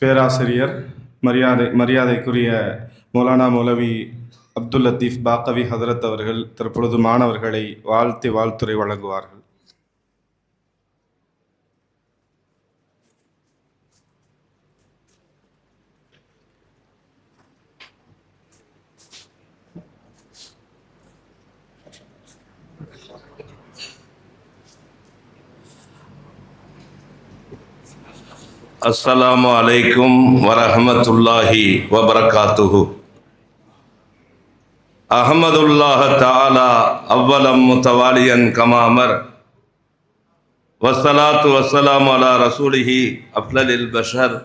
பேராசிரியர் மரியாதைக்குரிய மௌலானா மௌலவி அப்துல் லத்தீஃப் பாக்கவி ஹதரத் அவர்கள் தற்பொழுது மாணவர்களை வாழ்த்துரை வழங்குவார்கள். அஸ்ஸலாமு அலைக்கும் வரஹ்மத்துல்லாஹி வபரகாத்துஹு. அஹ்மதுல்லாஹ தஆலா அவ்வலம் முத்தவாலியன் கமாமர் வஸ்ஸலாத்து வஸ்ஸலாமு அலா ரசூலிஹி அஃலலில் பஷர்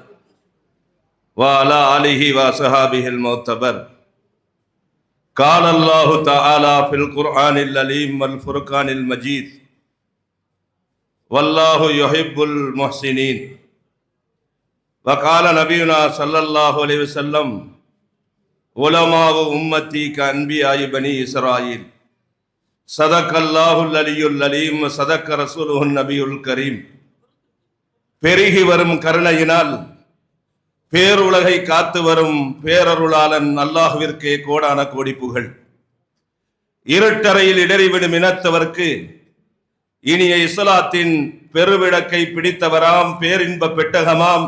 வ அலா ஆலிஹி வ ஸஹாபிஹில் முத்தபர். قال الله تعالى في القرآن العليم والفرقان المجيد والله يحب المحسنين. وقال نبينا صلى الله عليه وسلم علماء أمتي كأنبياء بني إسرائيل. صدق الله العلي العليم صدق رسوله النبي الكريم. பெருகி வரும் கருணையினால் பேருலகை காத்து வரும் பேரருளாளன் அல்லாஹ்விற்கே கோடான கோடி புகழ். இருட்டறையில் இடறிவிடும் இனத்தவர்க்கு இனிய இஸ்லாத்தின் பெருவிளக்கை பிடித்தவராம், பேரின்ப பெட்டகமாம்,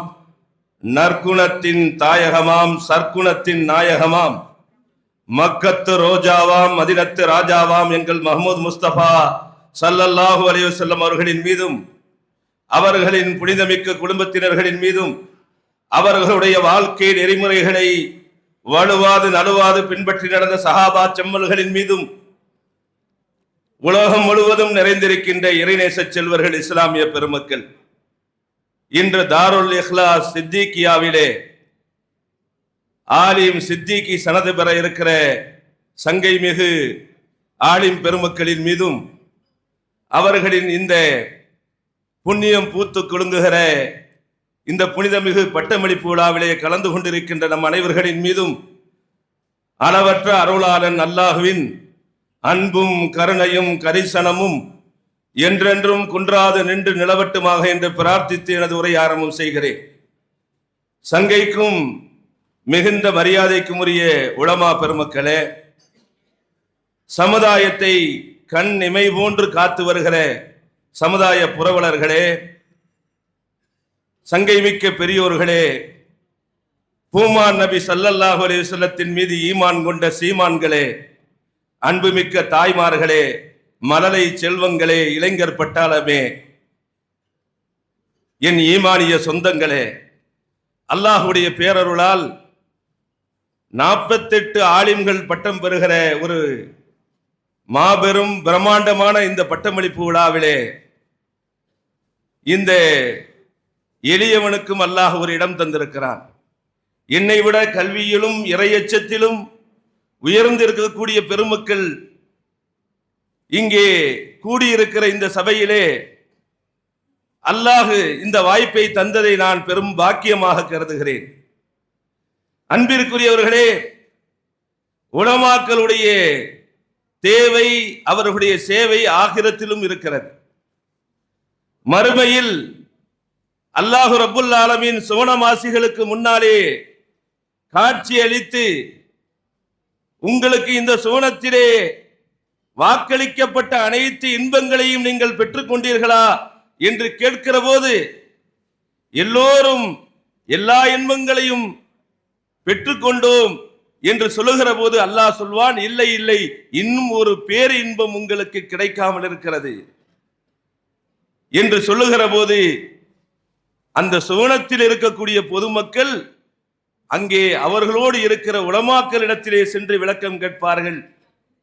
நற்குணத்தின் தாயகமாம், சற்குணத்தின் நாயகமாம், மக்கத்து ரோஜாவாம், மதினத்து ராஜாவாம் எங்கள் முஹம்மது முஸ்தபா ஸல்லல்லாஹு அலைஹி வஸல்லம் அவர்களின் மீதும் அவர்களின் புனிதமிக்க குடும்பத்தினர்களின் மீதும் அவர்களுடைய வாழ்க்கை நெறிமுறைகளை வலுவாது நழுவாது பின்பற்றி நடந்த சஹாபா செம்மல்களின் மீதும் உலகம் முழுவதும் நிறைந்திருக்கின்ற இறைநேச செல்வர்கள் இஸ்லாமிய பெருமக்கள், இன்று தாருல் இஹ்லாஸ் சித்திகியாவிலே ஆலிம் சித்திகி சனது பெற இருக்கிற சங்கை மிகு ஆலிம் பெருமக்களின் மீதும் அவர்களின் இந்த புண்ணியம் பூத்து குலுங்குகிற இந்த புனிதமிகு பட்டமளிப்பு விழாவிலே கலந்து கொண்டிருக்கின்ற நம் அனைவர்களின் மீதும் அளவற்ற அருளாளன் அல்லாஹுவின் அன்பும் கருணையும் கரிசனமும் என்றென்றும் குன்றாது நின்று நிலவட்டுமாக என்று பிரார்த்தித்து எனது உரை ஆரம்பம் செய்கிறேன். சங்கைக்கும் மிகுந்த மரியாதைக்கும் உரிய உலமா பெருமக்களே, சமுதாயத்தை கண் இமை போன்று காத்து வருகிற சமுதாய புரவலர்களே, சங்கை மிக்க பெரியோர்களே, பூமான் நபி ஸல்லல்லாஹு அலைஹி வஸல்லத்தின் மீது ஈமான் கொண்ட சீமான்களே, அன்புமிக்க தாய்மார்களே, மலலை செல்வங்களே, இளைஞர் பட்டாளமே, என் ஈமானிய சொந்தங்களே, அல்லாஹுடைய பேரருளால் 48 ஆலிம்கள் பட்டம் பெறுகிற ஒரு மாபெரும் பிரம்மாண்டமான இந்த பட்டமளிப்பு விழாவிலே இந்த எளியவனுக்கும் அல்லாஹ் ஒரு இடம் தந்திருக்கிறான். என்னை விட கல்வியிலும் இறையச்சத்திலும் உயர்ந்திருக்கக்கூடிய பெருமக்கள் இங்கே கூடியிருக்கிற இந்த சபையிலே அல்லாஹ் இந்த வாய்ப்பை தந்ததை நான் பெரும் பாக்கியமாக கருதுகிறேன். அன்பிற்குரியவர்களே, உலமாக்களுடைய தேவை, அவர்களுடைய சேவை ஆகிரத்திலும் இருக்கிறது. மறுமையில் அல்லாஹு ரப்புல் ஆலமீன் சுவனவாசிகளுக்கு முன்னாலே காட்சி அளித்து, உங்களுக்கு இந்த சுவனத்திலே வாக்களிக்கப்பட்ட அனைத்து இன்பங்களையும் நீங்கள் பெற்றுக் கொண்டீர்களா என்று கேட்கிற போது எல்லோரும் எல்லா இன்பங்களையும் பெற்றுக்கொண்டோம் என்று சொல்லுகிற போது அல்லாஹ் சொல்வான், இல்லை இல்லை, இன்னும் ஒரு பேர் இன்பம் உங்களுக்கு கிடைக்காமல் இருக்கிறது என்று சொல்லுகிற போது அந்த சுவனத்தில் இருக்கக்கூடிய பொதுமக்கள் அங்கே அவர்களோடு இருக்கிற உலமாக்களிடத்திலே சென்று விளக்கம் கேட்பார்கள்.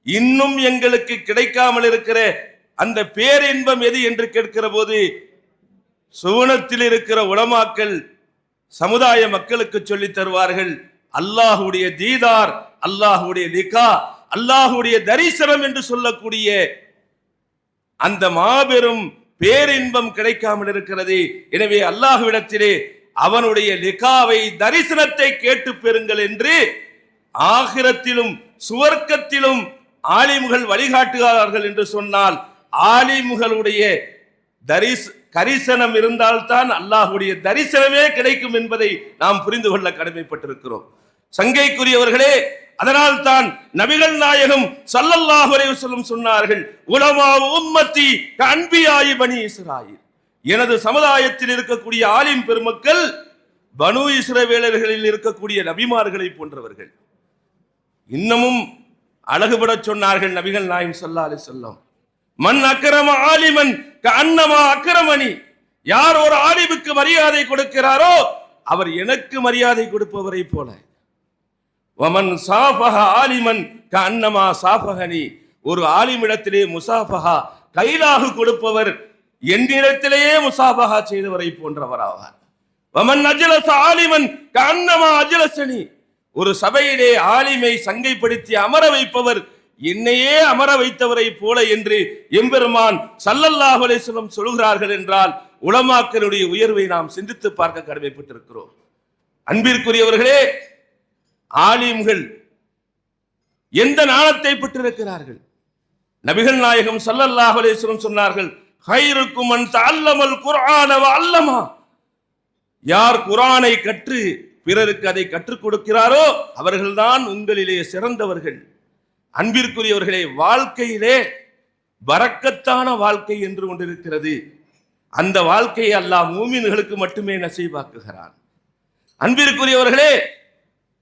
இன்னும் எங்களுக்கு கிடைக்காமல் இருக்கிற அந்த பேரின்பம் எது என்று கேட்கிற போது சுவனத்தில் இருக்கிற உலமாக்கள் சமுதாய மக்களுக்கு சொல்லி தருவார்கள், அல்லாஹுடைய தீதார், அல்லாஹுடைய லிகா, அல்லாஹுடைய தரிசனம் என்று சொல்லக்கூடிய அந்த மாபெரும் பேரின்பம் கிடைக்காமல் இருக்கிறது. எனவே அல்லாஹ்விடத்திலே அவனுடைய லிகாவை, தரிசனத்தை கேட்டு பெறுங்கள் என்று ஆகிரத்திலும் சுவர்க்கத்திலும் ஆலிம்கள் வழிகாட்டுகிறார்கள் என்று சொன்னால், ஆலிம்களுடைய கரிசனம் இருந்தால்தான் அல்லாஹ்வுடைய தரிசனமே கிடைக்கும் என்பதை நாம் புரிந்து கொள்ள கடமைப்பட்டிருக்கிறோம். சங்கைக்குரியவர்களே, அதனால் தான் நபிகள் நாயகம் ஸல்லல்லாஹு அலைஹி வஸல்லம் சொன்னார்கள், உலமா உம்மத்தி கஅன்பியாஇ பனி இஸ்ராயீல். எனது சமுதாயத்தில் இருக்கக்கூடிய ஆலிம் பெருமக்கள் பனு இஸ்ரவேலர்களில் இருக்கக்கூடிய நபிமார்களை போன்றவர்கள். இன்னமும் அழகுபட சொன்னார்கள் நபிகள் நாயகம் ஸல்லல்லாஹு அலைஹி வஸல்லம், மன் அக்ரம ஆலிமன் கஅன்னமா அக்ரமனி. யார் ஒரு ஆலிமுக்கு மரியாதை கொடுக்கிறாரோ அவர் எனக்கு மரியாதை கொடுப்பவரை போல. வமன் சாஃபஹ ஆலிமன் கஅன்னமா சாஃபஹனி. ஒரு ஆலிமிடத்திலே முசாஃபஹா கைலாகு கொடுப்பவர் என்னிடத்திலேயே முசாஃபஹா செய்தவரை போன்றவராவார். வமன் அஜ்லஸ ஆலிமன் கஅன்னமா அஜ்லஸனி. ஒரு சபையிலே ஆலிமை சங்கைப்படுத்தி அமர வைப்பவர் என்னையே அமர வைத்தவரை போல என்று எம்பெருமான் ஸல்லல்லாஹு அலைஹி வஸல்லம் சொல்கிறார்கள் என்றால் உலமாக்களுடைய உயர்வை நாம் சிந்தித்து பார்க்க கடமைப்பட்டிருக்கிறோம். அன்பிற்குரியவர்களே, ஆலிம்கள் எந்த ஞானத்தை பெற்றிருக்கிறார்கள்? நபிகள் நாயகம் ஸல்லல்லாஹு அலைஹி வஸல்லம் சொன்னார்கள், ஹைருக்கும் மன் தஅல்லமல் குர்ஆன வ அல்லமா. யார் குர்ஆனை கற்று பிறருக்கு அதை கற்றுக் கொடுக்கிறாரோ அவர்கள்தான் உங்களிலே சிறந்தவர்கள். அன்பிற்குரியவர்களே, வாழ்க்கையிலே பரக்கத்தான வாழ்க்கை என்று ஒன்றிருக்கிறது. அந்த வாழ்க்கையை அல்லாஹ் மூமின்களுக்கு மட்டுமே நசீபாக்குகிறான். அன்பிற்குரியவர்களே,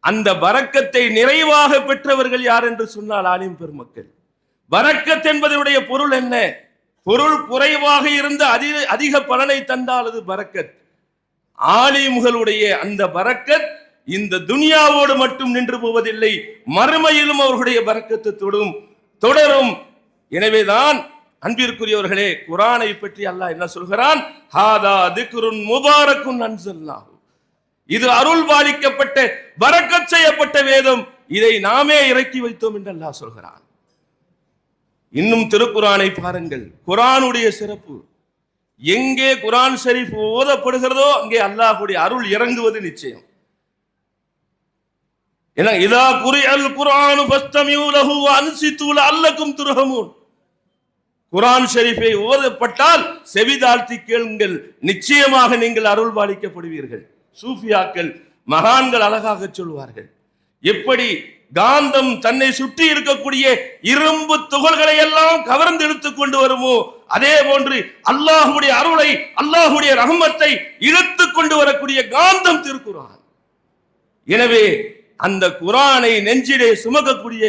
அந்த பரக்கத்தை நிறைவாக பெற்றவர்கள் யார் என்று சொன்னால் ஆலிம் பெருமக்கள். பரக்கத் என்பதனுடைய பொருள் என்ன? பொருள் குறைவாக இருந்த அதிக பலனை தந்தால் அது பரக்கத். ஆலிம்களுடைய அந்த பரக்கத் இந்த துனியாவோடு மட்டும் நின்று போவதில்லை, மறுமையிலும் அவர்களுடைய பரக்கத்து தொடரும். எனவேதான் அன்பிற்குரியவர்களே, குர்ஆனை பற்றி அல்லாஹ் என்ன சொல்கிறான்? ஹாதா திக்ருன் முபாரக்குன் அன்ஸல்னாஹு. இது அருள் பாலிக்கப்பட்ட பரக்கத் செய்யப்பட்ட வேதம், இதை நாமே இறக்கி வைத்தோம் என்று அல்லாஹ் சொல்கிறான். இன்னும் திருக்குர்ஆனை பாருங்கள். குர்ஆனுடைய சிறப்பு, எங்கே குர்ஆன் ஷரீஃப் ஓதப்படுகிறதோ அங்கே அல்லாஹ்வுடைய அருள் இறங்குவது நிச்சயம். ஏன்னா இதா குரிஅல் குர்ஆனு ஃபஸ்தமியூ லஹு வ அன்சிது லஅல்லகும் துர்ஹமூன். குர்ஆன் ஷரீஃபை ஓதப்பட்டால் செவிதாழ்த்தி கேளுங்கள், நிச்சயமாக நீங்கள் அருள் பாலிக்கப்படுவீர்கள். சூஃபியாக்கள் மகான்கள் அழகாக சொல்வார்கள், எப்படி காந்தம் தன்னை சுற்றி இருக்கக்கூடிய இரும்பு துகள்களை எல்லாம் கவர்ந்து இழுத்துக் கொண்டு வருமோ அதே போன்று அல்லாஹ்வுடைய அருளை, அல்லாஹ்வுடைய ரஹ்மத்தை இழுத்துக் கொண்டு வரக்கூடிய காந்தம் திருக்குர்ஆன். எனவே அந்த குர்ஆனை நெஞ்சிலே சுமக்கக்கூடிய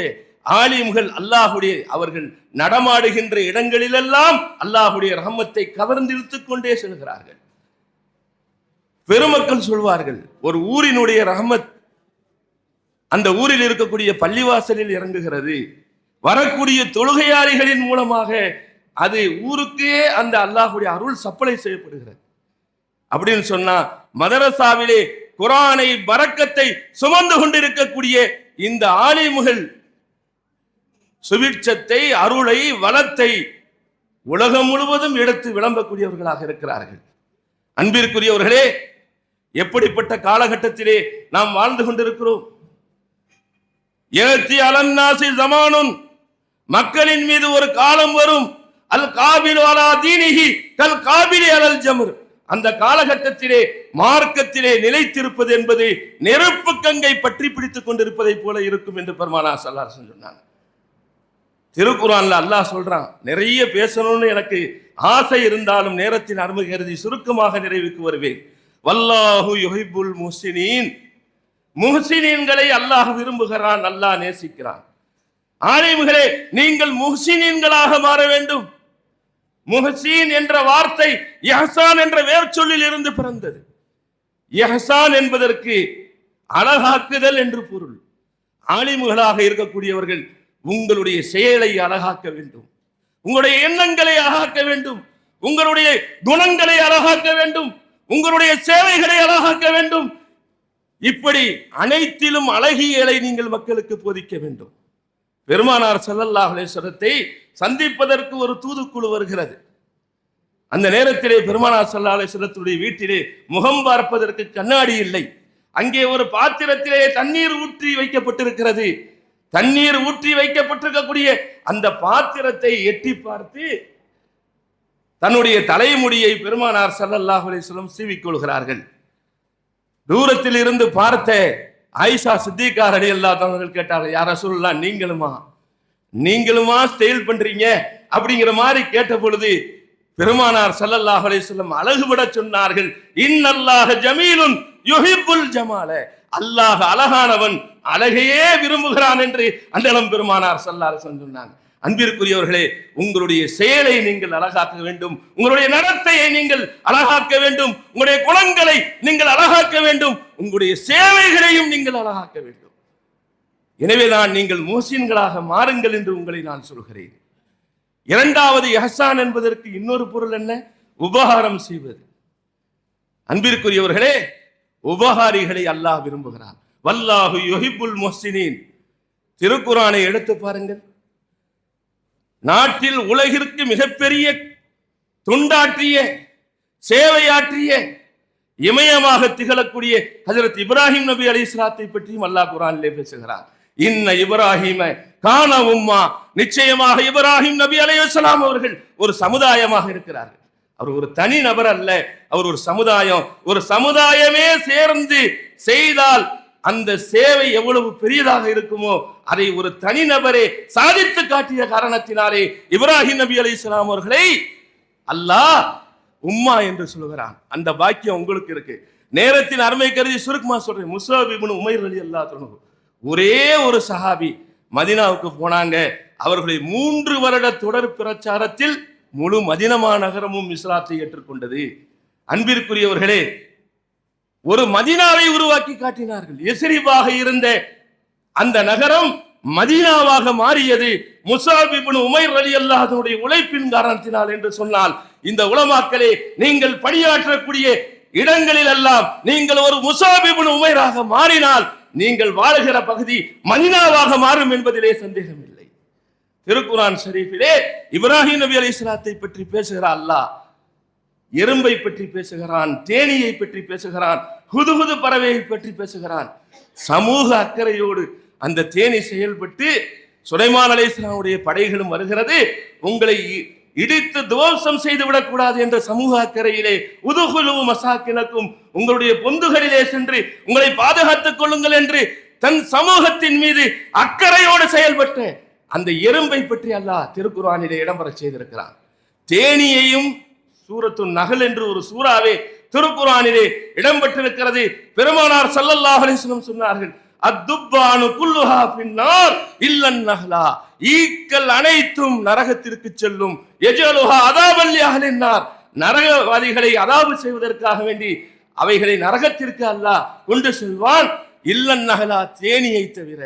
ஆலிம்கள் அல்லாஹ்வுடைய அவர்கள் நடமாடுகின்ற இடங்களிலெல்லாம் அல்லாஹ்வுடைய ரஹ்மத்தை கவர்ந்து இழுத்துக் கொண்டே செல்கிறார்கள். பெருமக்கள் சொல்வார்கள், ஒரு ஊரினுடைய ரஹ்மத் அந்த ஊரில் இருக்கக்கூடிய பள்ளிவாசலில் இறங்குகிறது. வரக்கூடிய தொழுகையாளிகளின் மூலமாக அது ஊருக்கே அந்த அல்லாஹ்வுடைய அருள் சப்ளை செய்யப்படுகிறது. அப்படின்னு சொன்னா மதரசாவிலே குர்ஆனை பரக்கத்தை சுமந்து கொண்டிருக்கக்கூடிய இந்த ஆலிம்கள் சுபிட்சத்தை, அருளை, வளத்தை உலகம் முழுவதும் எடுத்து விளம்பக்கூடியவர்களாக இருக்கிறார்கள். அன்பிற்குரியவர்களே, எப்படிப்பட்ட காலகட்டத்திலே நாம் வாழ்ந்து கொண்டிருக்கிறோம். யஅதி அலன்னாசி ஸமானுன், மக்களின் மீது ஒரு காலம் வரும், அல் காபிலு அலா தீனிஹி கல் காபிலி அலல் ஜம்ர். அந்த காலகட்டத்திலே மார்க்கத்திலே நிலைத்திருப்பது என்பது நெருப்பு கங்கை பற்றி பிடித்துக் கொண்டிருப்பதை போல இருக்கும் என்று பெருமானார் ஸல்லல்லாஹு அலைஹி வஸல்லம் சொன்னாங்க. திருக்குர்ஆன்ல அல்லாஹ் சொல்றான், நிறைய பேசணும்னு எனக்கு ஆசை இருந்தாலும் நேரத்தின் அருமை கருதி சுருக்கமாக நிறைவுக்கு வருவேன். வல்லாஹு யுஹிப்புல் முஹ்சினீன். முஹ்சினீன்களை அல்லாஹ் விரும்புகிறான், அல்லாஹ் நேசிக்கிறான். ஆலிம்களே, நீங்கள் முஹ்சினீன்களாக மாற வேண்டும். முஹ்சின் என்ற வார்த்தை இஹ்சான் என்ற வேர்ச்சொல்லில் இருந்து பிறந்தது. இஹ்சான் என்பதற்கு அழகாக்குதல் என்று பொருள். ஆலிம்களாக இருக்கக்கூடியவர்கள் உங்களுடைய செயலை அழகாக்க வேண்டும், உங்களுடைய எண்ணங்களை அழகாக்க வேண்டும், உங்களுடைய குணங்களை அழகாக்க வேண்டும், உங்களுடைய சேவைகளை அழகாக்க வேண்டும். இப்படி அனைத்திலும் அழகியலை நீங்கள் மக்களுக்கு போதிக்க வேண்டும். பெருமானார் ஸல்லல்லாஹு அலைஹி வஸல்லத்தை சந்திப்பதற்கு ஒரு தூதுக்குழு வருகிறது. அந்த நேரத்திலே பெருமானார் ஸல்லல்லாஹு அலைஹி வஸல்லத்துடைய வீட்டிலே முகம் பார்ப்பதற்கு கண்ணாடி இல்லை. அங்கே ஒரு பாத்திரத்திலே தண்ணீர் ஊற்றி வைக்கப்பட்டிருக்கிறது. தண்ணீர் ஊற்றி வைக்கப்பட்டிருக்கக்கூடிய அந்த பாத்திரத்தை எட்டி பார்த்து தன்னுடைய தலைமுடியை பெருமானார் ஸல்லல்லாஹு அலைஹி வஸல்லம் சீவிக்கொள்கிறார்கள். தூரத்தில் இருந்து பார்த்த ஆயிஷா சித்திகா ரலியல்லாஹு அன்ஹா அவர்கள் கேட்டார்கள், யா ரசூலுல்லாஹ், நீங்களுமா ஸ்டைல் பண்றீங்க அப்படிங்கிற மாதிரி கேட்ட பொழுது பெருமானார் ஸல்லல்லாஹு அலைஹி வஸல்லம் அழகுபட சொன்னார்கள், இன்னல்லாஹ ஜமீலுன் யுஹிப்புல் ஜமால, அல்லாஹ் அழகானவன், அழகையே விரும்புகிறான் என்று அண்ணலம் பெருமானார் ஸல்லல்லாஹு அலைஹி வஸல்லம் சொன்னாங்க. அன்பிற்குரியவர்களே, உங்களுடைய செயலை நீங்கள் அழகாக்க வேண்டும், உங்களுடைய நடத்தையை நீங்கள் அழகாக்க வேண்டும், உங்களுடைய குணங்களை நீங்கள் அழகாக்க வேண்டும், உங்களுடைய சேவைகளையும் நீங்கள் அழகாக்க வேண்டும். எனவேதான் நீங்கள் முஹ்சின்களாக மாறுங்கள் என்று உங்களை நான் சொல்கிறேன். இரண்டாவது இஹ்சான் என்பதற்கு இன்னொரு பொருள் என்ன? உபகாரம் செய்வது. அன்பிற்குரியவர்களே, உபகாரிகளை அல்லாஹ் விரும்புகிறான். வல்லாஹு யுஹிப்புல் முஹ்சினீன். திருக்குர்ஆனை எடுத்து பாருங்கள். நாட்டில் உலகிற்கு மிகப்பெரிய தொண்டாற்றிய, சேவையாற்றிய, இமயமாக திகழக்கூடிய ஹஜ்ரத் இப்ராஹிம் நபி அலைஹிஸ்ஸலாத்தை பற்றியும் அல்லாஹ் குர்ஆனிலே பேசுகிறார். இன்ன இப்ராஹிம கான உம்மா, நிச்சயமாக இப்ராஹிம் நபி அலைஹிஸ்ஸலாம் அவர்கள் ஒரு சமுதாயமாக இருக்கிறார்கள். அவர் ஒரு தனி நபர் அல்ல, அவர் ஒரு சமுதாயம். ஒரு சமுதாயமே சேர்ந்து செய்தால் அந்த சேவை எவ்வளவு பெரியதாக இருக்குமோ அதை ஒரு தனிநபரே சாதித்து காட்டிய காரணத்தினாலே இப்ராஹிம் நபி அலைஹிஸ்ஸலாம் அவர்களை அல்லாஹ் உம்மா என்று சொல்லுகிறான். அந்த பாக்கியம் உங்களுக்கு இருக்கு. நேரத்தின் அருமை கருதி சுருக்கமா சொல்றேன். முஸ்அப் இப்னு உமைர் ரலியல்லாஹு அன்ஹு ஒரே ஒரு சஹாபி மதீனாவுக்கு போனாங்க. அவர்களை 3 வருட தொடர் பிரச்சாரத்தில் முழு மதீனா நகரமும் இஸ்லாத்தை ஏற்றுக்கொண்டது. அன்பிற்குரியவர்களே, ஒரு மதீனாவை உருவாக்கி காட்டினார்கள். எஸ்ரிபாக இருந்த அந்த நகரம் மதீனாவாக மாறியது முஸ்அப் இப்னு உமைர் ரலியல்லாஹு அன்ஹுடைய உழைப்பின் காரணத்தினால் என்று சொன்னால், இந்த உலமாக்களே, நீங்கள் பணியாற்றக்கூடிய இடங்களில் எல்லாம் நீங்கள் ஒரு முஸ்அப் இப்னு உமைராக மாறினால் நீங்கள் வாழுகிற பகுதி மதீனாவாக மாறும் என்பதிலே சந்தேகம் இல்லை. திருக்குர்ஆன் ஷரீஃபிலே இப்ராஹிம் நபி அலைஹிஸ்ஸலாத்தை பற்றி பேசுகிற அல்லாஹ் எறும்பை பற்றி பேசுகிறான், தேனியை பற்றி பேசுகிறான், ஹுதுஹுது பறவையை பற்றி பேசுகிறான். சமூக அக்கறையோடு அந்த தேனி செயல்பட்டு சுலைமான் அலைஹிஸ்ஸலாமுடைய படைகளும் வருகிறது, உங்களை இடித்து துவம்சம் செய்து விடக்கூடாது என்ற சமூக அக்கறையிலே உதுகுலு மசாக்கினக்கும், உங்களுடைய பொந்துகளிலே சென்று உங்களை பாதுகாத்துக் கொள்ளுங்கள் என்று தன் சமூகத்தின் மீது அக்கறையோடு செயல்பட்ட அந்த எறும்பை பற்றி அல்லாஹ் திருக்குர்ஆனிலே இடம்பெற செய்திருக்கிறான். தேனியையும் சூரத்து நஹல் என்று ஒரு சூறாவே திருக்குர்ஆனிலே இடம்பெற்றிருக்கிறது. பெருமானார் ஸல்லல்லாஹு அலைஹி வஸல்லம் சொன்னார்கள், அத்துப்பானு குல்லுஹா ஃபின்னார் இல்லன் நஹ்லா, ஈக்கள் அனைத்தும் நரகத்திற்கு செல்லும். யஜலுஹா அதாபல் லிஅஹ்லின்னார், நரகவாதிகளை அதாபு செய்வதற்காக வேண்டி அவைகளை நரகத்திற்கு அல்லாஹ் கொண்டு செல்வான். இல்லன் நஹ்லா, தேனியை தவிர.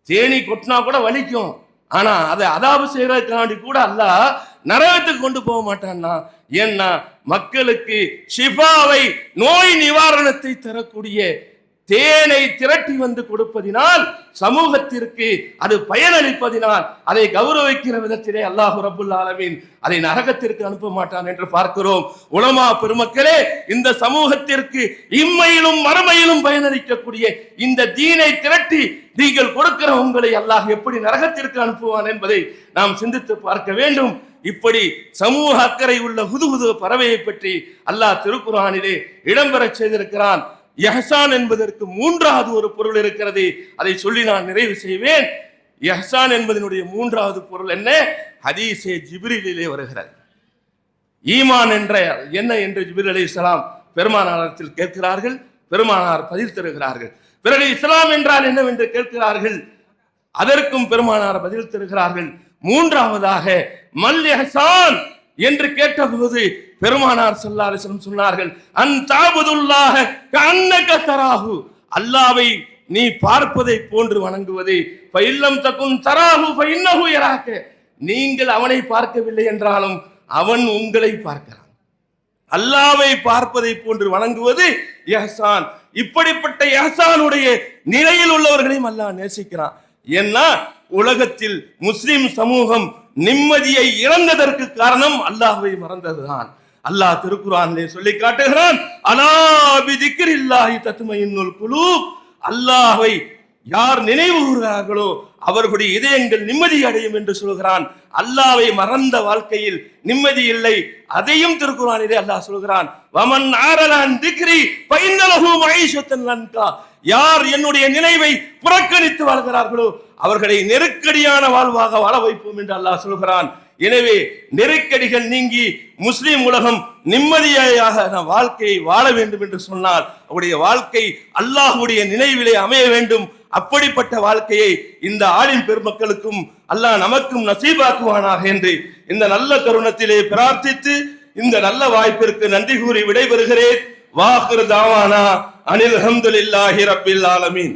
தேனி கொட்டினா கூட வலிக்கும், ஆனா அதை அதாபு செய்யறதுக்காண்டி கூட அல்லாஹ் நரகத்துக்கு கொண்டு போக மாட்டான்னா. ஏன்னா மக்களுக்கு ஷிஃபாவை, நோய் நிவாரணத்தை தரக்கூடிய தேனை திரட்டி வந்து கொடுப்பதினால், சமூகத்திற்கு அது பயனளிப்பதினால், அதை கௌரவிக்கிற விதத்திலே அல்லாஹ் ரப்புல் ஆலமீன் அதை நரகத்திற்கு அனுப்ப மாட்டான் என்று பார்க்கிறோம். உலமா பெருமக்களே, இந்த சமூகத்திற்கு இம்மையிலும் மறுமையிலும் பயனளிக்கக்கூடிய இந்த தீனை திரட்டி நீங்கள் கொடுக்கிற உங்களை அல்லாஹ் எப்படி நரகத்திற்கு அனுப்புவான் என்பதை நாம் சிந்தித்து பார்க்க வேண்டும். இப்படி சமூக அக்கறை உள்ள ஹுதுஹுது பறவையை பற்றி அல்லாஹ் திருக்குர்ஆனிலே இடம்பெற செய்திருக்கிறான். இஹ்சான் என்பதற்கு 3வது ஒரு பொருள் இருக்கிறது. அதை சொல்லி நான் நிறைவு செய்வேன். இஹ்சான் என்பதனுடைய 3வது பொருள் என்ன? ஹதீஸே ஜிப்ரீலிலே வருகிறது. ஈமான் என்ற என்ன என்று ஜிப்ரீல் அலைஹிஸ்ஸலாம் பெருமானாரிடத்தில் கேட்கிறார்கள். பெருமானார் பதில் தருகிறார்கள். பிறகு இஸ்லாம் என்றால் என்னவென்று கேட்கிறார்கள். அதற்கும் பெருமானார் பதில் தருகிறார்கள். 3வதாக மல் இஹ்சான் என்று கேட்டபோது பெருமானார் ஸல்லல்லாஹு அலைஹி வஸல்லம் சொன்னார்கள், அன் தஅபுதுல்லாஹ கஅன்னக தராஹு, அல்லாஹ்வை நீ பார்ப்பதை போன்று வணங்குவது. ஃபஇல்லம் தகுன் தராஹு ஃபஇன்னஹு யராக, நீங்கள் அவனை பார்க்கவில்லை என்றாலும் அவன் உங்களை பார்க்கிறான். அல்லாஹ்வை பார்ப்பதை போன்று வணங்குவது இஹ்சான். இப்படிப்பட்ட இஹ்சானுடைய நிலையில் உள்ளவர்களையும் அல்லாஹ் நேசிக்கிறான். ஏன்னா உலகத்தில் முஸ்லிம் சமூகம் நிம்மதியை இழந்ததற்கு காரணம் அல்லாஹ்வை மறந்ததுதான். அல்லாஹ் திருக்குர்ஆனிலே சொல்லி காட்டுகிறான், அலா பிதிக்ரில்லாஹி தத்மஇன்னுல் குலூப், அல்லாஹ்வை யார் நினைவு கூறுகிறார்களோ அவர்களுடைய இதயங்கள் நிம்மதி அடையும் என்று சொல்கிறான். அல்லாஹ்வை மறந்த வாழ்க்கையில் நிம்மதி இல்லை. அதையும் திருக்குர்ஆனிலே அல்லாஹ் சொல்கிறான், வமன் ஆரலான் திக்ரி ஃபைன்னலஹு மஈஷத்தன் லன்கா. யார் என்னுடைய நினைவை புறக்கணித்து வாழ்கிறார்களோ அவர்களை நெருக்கடியான வாழ்வாக வாழ வைப்போம் என்று அல்லாஹ் சொல்கிறான். எனவே நெருக்கடிகள் நீங்கி முஸ்லிம் உலகம் நிம்மதியாக வாழ்க்கையை வாழ வேண்டும் என்று சொன்னால் அவருடைய வாழ்க்கை அல்லாஹ்வுடைய நினைவிலே அமைய வேண்டும். அப்படிப்பட்ட வாழ்க்கையை இந்த ஆலிம் பெருமக்களுக்கும் அல்லாஹ் நமக்கும் நசீபாக்குவானாக என்று இந்த நல்ல தருணத்திலே பிரார்த்தித்து இந்த நல்ல வாய்ப்பிற்கு நன்றி கூறி விடைபெறுகிறேன். வாஹிர் தாவானா அனில் ஹம்துலில்லாஹி ரப்பில் ஆலமீன்.